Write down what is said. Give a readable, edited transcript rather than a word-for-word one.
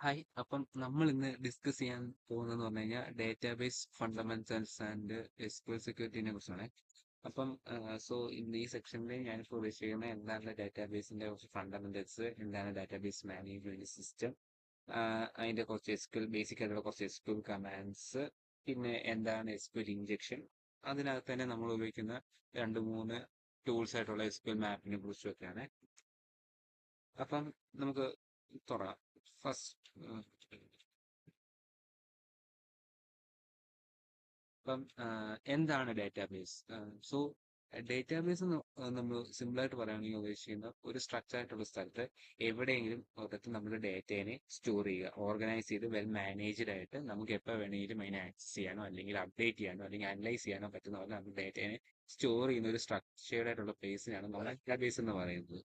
Hi. അപ്പം നമ്മൾ ഇന്ന് ഡിസ്കസ് ചെയ്യാൻ പോകുന്നതെന്ന് പറഞ്ഞു കഴിഞ്ഞാൽ ഡേറ്റാബേസ് ഫണ്ടമെന്റൽസ് ആൻഡ് എസ്ക്യൂഎൽ സെക്യൂരിറ്റിനെ കുറിച്ചാണ്. അപ്പം ഇന്ന് ഈ സെക്ഷനിൽ ഞാനിപ്പോൾ ഉദ്ദേശിക്കുന്നത് എന്താണ് ഡാറ്റാബേസിന്റെ കുറച്ച് ഫണ്ടമെന്റൽസ്, എന്താണ് ഡാറ്റാബേസ് മാനേജ്മെന്റ് സിസ്റ്റം, അതിന്റെ കുറച്ച് എസ്ക്യൂഎൽ ബേസിക് ആയിട്ടുള്ള കുറച്ച് എസ്ക്യൂഎൽ കമാൻഡ്സ്, പിന്നെ എന്താണ് എസ്ക്യൂഎൽ ഇഞ്ചക്ഷൻ, അതിനകത്ത് തന്നെ നമ്മൾ ഉപയോഗിക്കുന്ന രണ്ട് മൂന്ന് ടൂൾസ് ആയിട്ടുള്ള എസ്ക്യൂഎൽ മാപ്പിനെ കുറിച്ചൊക്കെയാണ്. അപ്പം നമുക്ക് തുടങ്ങാം. ഫസ്റ്റ് അപ്പം എന്താണ് ഡാറ്റാബേസ്? സോ ഡേറ്റാബേസ് നമ്മൾ സിമ്പിളായിട്ട് പറയുകയാണെങ്കിൽ ഉദ്ദേശിക്കുന്ന ഒരു സ്ട്രക്ചർ ആയിട്ടുള്ള സ്ഥലത്ത് എവിടെയെങ്കിലും ഒരിടത്ത് നമ്മുടെ ഡേറ്റേനെ സ്റ്റോർ ചെയ്യുക, ഓർഗനൈസ് ചെയ്ത് വെൽ മാനേജ്ഡ് ആയിട്ട് നമുക്ക് എപ്പോൾ വേണമെങ്കിലും അതിനെ ആക്സസ് ചെയ്യാനോ അല്ലെങ്കിൽ അപ്ഡേറ്റ് ചെയ്യാനോ അല്ലെങ്കിൽ അനലൈസ് ചെയ്യാനോ പറ്റുന്ന പോലെ നമ്മുടെ ഡേറ്റേനെ സ്റ്റോർ ചെയ്യുന്ന ഒരു സ്ട്രക്ചേർഡ് ആയിട്ടുള്ള പ്ലേസിനാണ് നമ്മൾ ഡാറ്റാബേസ് എന്ന് പറയുന്നത്.